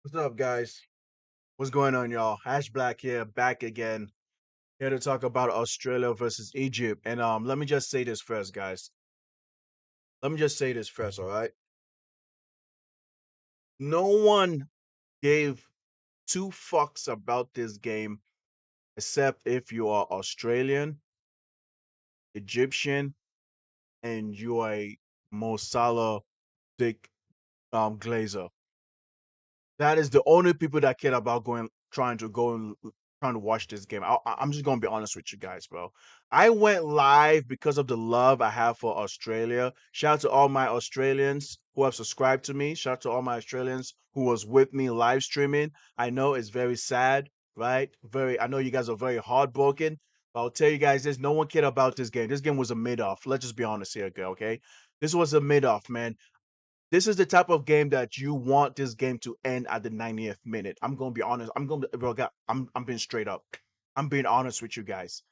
What's up, guys? What's going on, y'all? Ash Black here, back again, here to talk about Australia versus Egypt. And let me just say this first, guys. Let me just say this first, all right? No one gave two fucks about this game except if you are Australian, Egyptian, and you are a Mo Salah Dick Glazer. That is the only people that care about trying to go and trying to watch this game. I'm just gonna be honest with you guys, bro. I went live because of the love I have for Australia. Shout out to all my Australians who have subscribed to me. Shout out to all my Australians who was with me live streaming. I know it's very sad, right? Very. I know you guys are very heartbroken. But I'll tell you guys this: no one cared about this game. This game was a mid off. Let's just be honest here, okay? This was a mid off, man. This is the type of game that you want this game to end at the 90th minute. I'm gonna be honest. I'm being straight up. I'm being honest with you guys.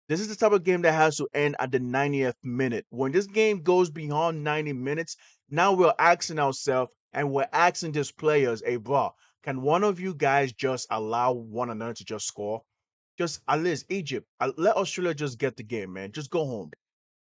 This is the type of game that has to end at the 90th minute. When this game goes beyond 90 minutes, now we're asking ourselves and we're asking these players, hey bro, can one of you guys just allow one another to just score? Just at least Egypt. Let Australia just get the game, man. Just go home.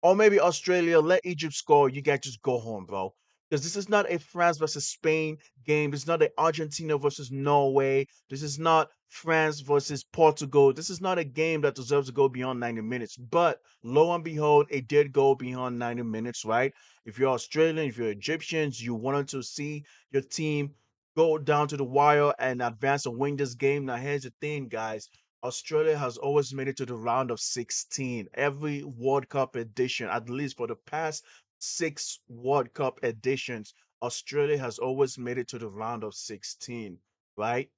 Or maybe Australia, let Egypt score. You guys just go home, bro. Because this is not a France versus Spain game. This is not a Argentina versus Norway. This is not France versus Portugal. This is not a game that deserves to go beyond 90 minutes. But lo and behold, it did go beyond 90 minutes, right? If you're Australian, if you're Egyptians, you wanted to see your team go down to the wire and advance and win this game. Now, here's the thing, guys. Australia has always made it to the round of 16. Every World Cup edition, at least for the past six World Cup editions, Australia has always made it to the round of 16, right?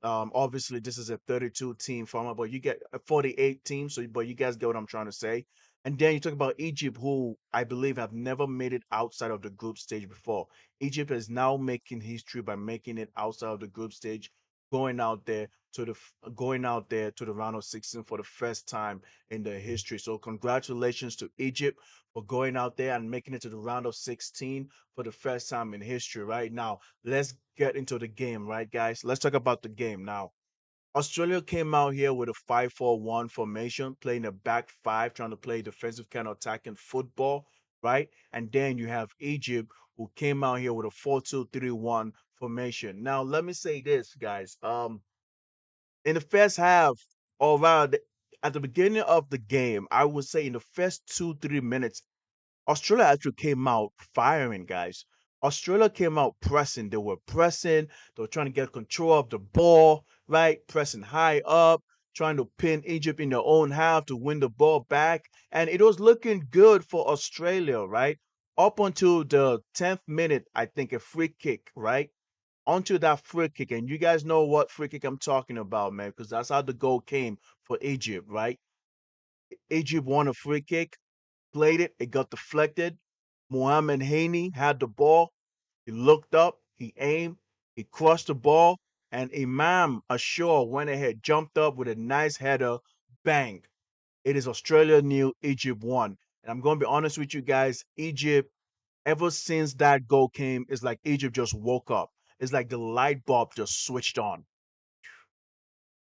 Obviously, this is a 32 team format, but you get a 48 team. So, but you guys get what I'm trying to say. And then you talk about Egypt, who I believe have never made it outside of the group stage before. Egypt is now making history by making it outside of the group stage, going out there going out there to the round of 16 for the first time in their history. So, congratulations to Egypt for going out there and making it to the round of 16 for the first time in history. Right now, let's get into the game, right, guys? Let's talk about the game now. Australia came out here with a 5-4-1 formation, playing a back five, trying to play defensive kind of attacking football, right? And then you have Egypt, who came out here with a 4-2-3-1 formation. Now, let me say this, guys. In the first half, or rather, at the beginning of the game, I would say in the first 2-3 minutes, Australia actually came out firing, guys. Australia came out pressing. They were pressing. They were trying to get control of the ball, right? Pressing high up, trying to pin Egypt in their own half to win the ball back. And it was looking good for Australia, right? Up until the 10th minute, I think a free kick, right? Onto that free kick. And you guys know what free kick I'm talking about, man, because that's how the goal came for Egypt, right? Egypt won a free kick, played it, it got deflected. Mohamed Haney had the ball. He looked up, he aimed, he crushed the ball, and Imam Ashur went ahead, jumped up with a nice header. Bang. It is Australia nil, Egypt won. And I'm going to be honest with you guys, Egypt, ever since that goal came, it's like Egypt just woke up. It's like the light bulb just switched on.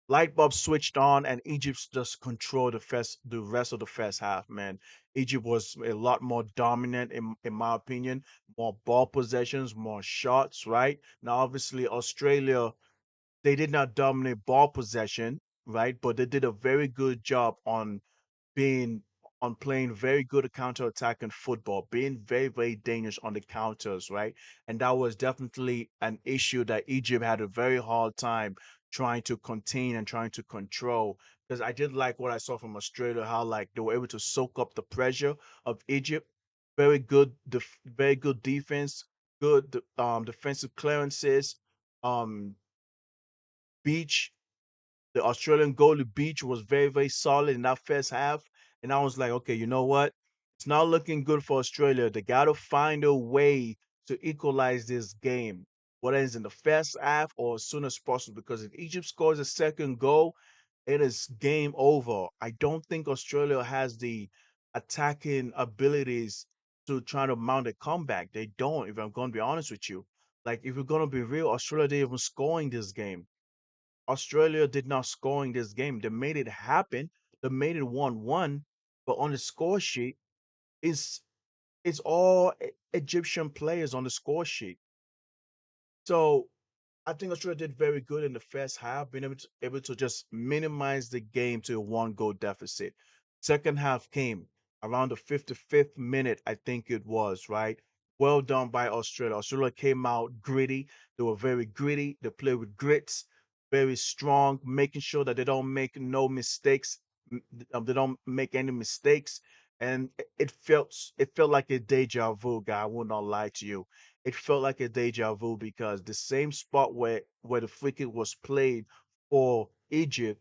Light bulb switched on and Egypt just controlled the rest of the first half, man. Egypt was a lot more dominant in my opinion, more ball possessions, more shots, right? Now obviously Australia, they did not dominate ball possession, right? But they did a very good job being playing very good counter-attacking football, being very, very dangerous on the counters, right? And that was definitely an issue that Egypt had a very hard time trying to contain and trying to control. Because I did like what I saw from Australia, how like they were able to soak up the pressure of Egypt. Very good defense, good defensive clearances. Um, Beach the Australian goalie Beach was very, very solid in that first half. And I was like, okay, you know what? It's not looking good for Australia. They got to find a way to equalize this game, whether it's in the first half or as soon as possible. Because if Egypt scores a second goal, it is game over. I don't think Australia has the attacking abilities to try to mount a comeback. They don't, if I'm going to be honest with you. Like, if we're gonna be real, Australia didn't even score in this game. Australia did not score in this game. They made it happen. They made it 1-1, but on the score sheet, it's it's all Egyptian players on the score sheet. So I think Australia did very good in the first half, being able to just minimize the game to a one goal deficit. Second half came around the 55th minute, I think it was, right? Well done by Australia. Australia came out gritty. They were very gritty. They played with grits, very strong, making sure that they don't make no mistakes. They don't make any mistakes. And it felt like a deja vu, guy. I will not lie to you. It felt like a deja vu because the same spot where the free kick was played for Egypt,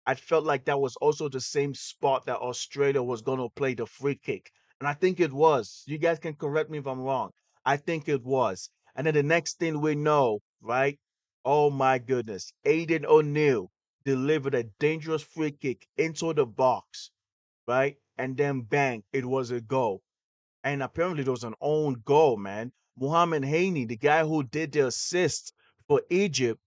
I felt like that was also the same spot that Australia was going to play the free kick. And I think it was. You guys can correct me if I'm wrong. I think it was. And then the next thing we know, right? Oh my goodness. Aiden O'Neill delivered a dangerous free kick into the box, right? And then bang, it was a goal. And apparently there was an own goal, man. Mohamed Haney, the guy who did the assist for Egypt,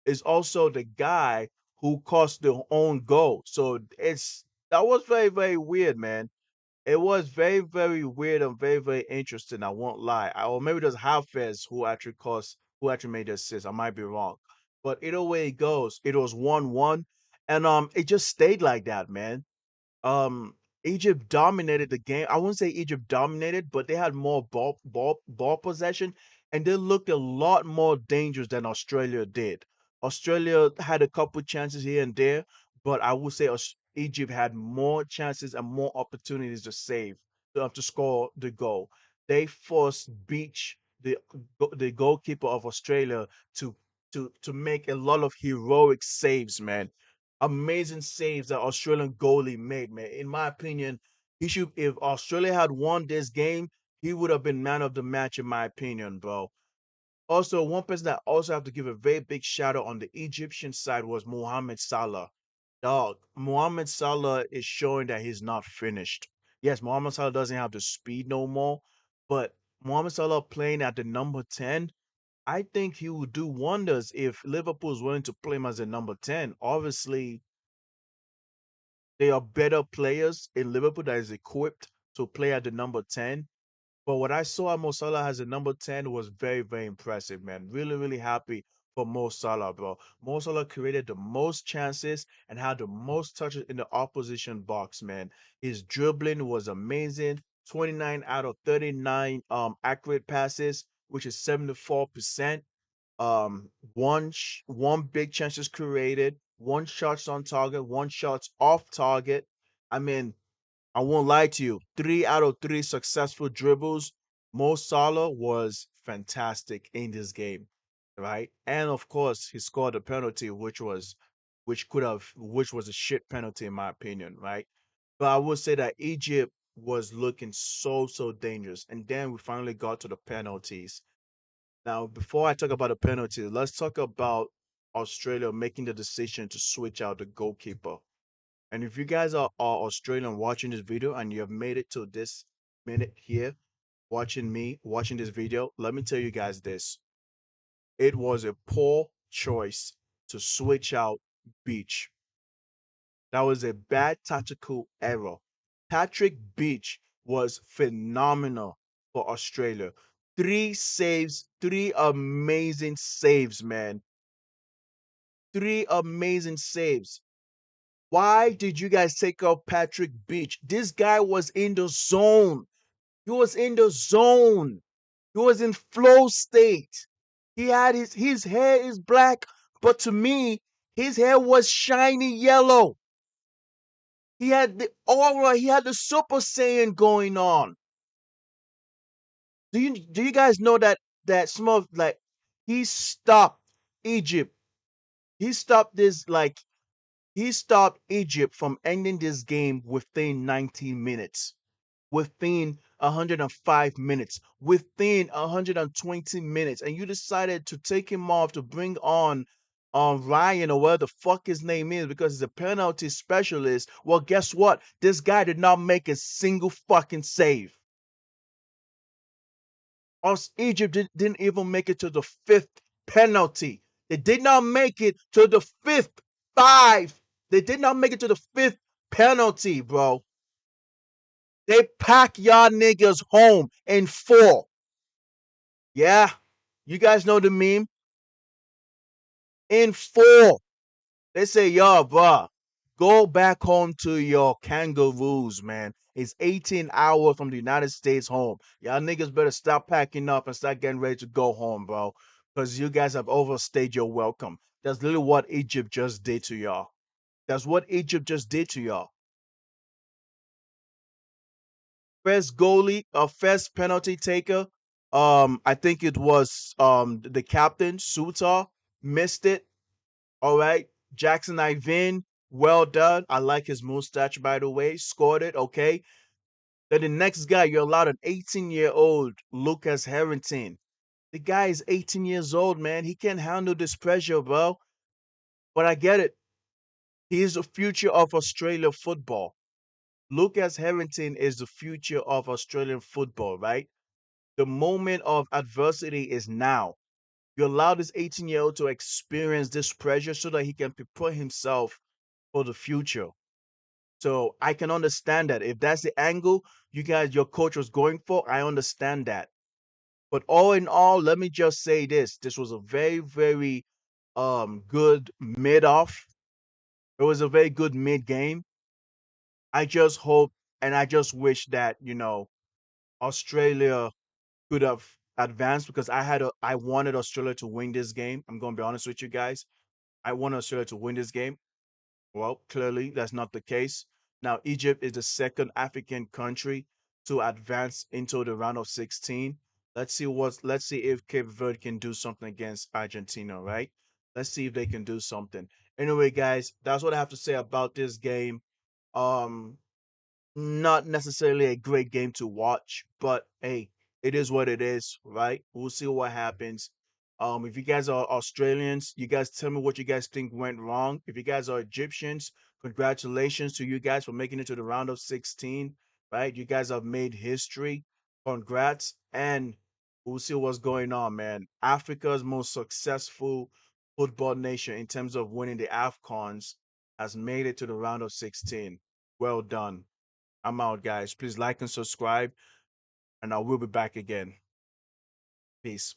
is also the guy who caused the own goal. So that was very, very weird, man. It was very, very weird and very, very interesting. I won't lie. Or maybe it was Hafez who actually made the assist. I might be wrong. But either way it goes, it was 1-1. And it just stayed like that, man. um Egypt dominated the game. I wouldn't say Egypt dominated, but they had more ball possession, and they looked a lot more dangerous than Australia did. Australia had a couple chances here and there, but I would say Egypt had more chances and more opportunities to save to score the goal. They forced Beach, the goalkeeper of Australia, to to make a lot of heroic saves, man. Amazing saves that Australian goalie made, man. In my opinion, he should if Australia had won this game, he would have been man of the match, in my opinion, bro. Also, one person that also have to give a very big shout out on the Egyptian side was Mohamed Salah. Dog, Mohamed Salah is showing that he's not finished. Yes, Mohamed Salah doesn't have the speed no more, but Mohamed Salah playing at the number 10, I think he would do wonders if Liverpool is willing to play him as a number 10. Obviously, there are better players in Liverpool that is equipped to play at the number 10. But what I saw at Mo Salah as a number 10 was very, very impressive, man. Really, really happy for Mo Salah, bro. Mo Salah created the most chances and had the most touches in the opposition box, man. His dribbling was amazing. 29 out of 39 accurate passes, which is 74%. One big chances created, one shots on target, one shots off target. I mean, I won't lie to you. 3 out of 3 successful dribbles. Mo Salah was fantastic in this game, right? And of course, he scored a penalty, which was a shit penalty in my opinion, right? But I would say that Egypt was looking so, so dangerous. And then we finally got to the penalties. Now, before I talk about the penalty, let's talk about Australia making the decision to switch out the goalkeeper. And if you guys are Australian watching this video and you have made it to this minute here, watching this video, let me tell you guys this. It was a poor choice to switch out Beach. That was a bad tactical error. Patrick Beach was phenomenal for Australia. 3 saves, 3 amazing saves, man. 3 amazing saves. Why did you guys take out Patrick Beach? This guy was in the zone. He was in the zone. He was in flow state. He had his hair is black, but to me, his hair was shiny yellow. He had the aura, he had the Super Saiyan going on. Do you guys know that small like he stopped Egypt. He stopped this like he stopped Egypt from ending this game within 19 minutes, within 105 minutes, within 120 minutes, and you decided to take him off to bring on Ryan or whatever the fuck his name is because he's a penalty specialist. Well, guess what? This guy did not make a single fucking save. Us Egypt didn't even make it to the fifth penalty. They did not make it to the fifth. Five. They did not make it to the fifth penalty, bro. They pack y'all niggas home in four. Yeah, you guys know the meme. In four. They say, yo, bro, go back home to your kangaroos, man. It's 18 hours from the United States home. Y'all niggas better stop packing up and start getting ready to go home, bro. Because you guys have overstayed your welcome. That's literally what Egypt just did to y'all. That's what Egypt just did to y'all. First goalie, first penalty taker. I think it was the captain, Suta, missed it. All right. Jackson Ivan, well done. I like his mustache, by the way. Scored it. Okay. Then the next guy, you're allowed an 18-year-old Lucas Harrington. The guy is 18 years old, man. He can't handle this pressure, bro. But I get it. He is the future of Australia football. Lucas Harrington is the future of Australian football, right? The moment of adversity is now. You allow this 18-year-old to experience this pressure so that he can prepare himself for the future. So I can understand that. If that's the angle you guys, your coach was going for, I understand that. But all in all, let me just say this. This was a very, very good mid off. It was a very good mid game. I just hope and I just wish that, Australia could have advanced because I wanted Australia to win this game. I'm gonna be honest with you guys. I want Australia to win this game. Well, clearly that's not the case. Now, Egypt is the second African country to advance into the round of 16. Let's see if Cape Verde can do something against Argentina, right? Let's see if they can do something. Anyway, guys, that's what I have to say about this game. Um, Not necessarily a great game to watch, but hey, it is what it is, right? We'll see what happens. If you guys are Australians, you guys tell me what you guys think went wrong. If you guys are Egyptians, congratulations to you guys for making it to the round of 16, right? You guys have made history. Congrats. And we'll see what's going on, man. Africa's most successful football nation in terms of winning the AFCONs has made it to the round of 16. Well done. I'm out, guys. Please like and subscribe, and I will be back again. Peace.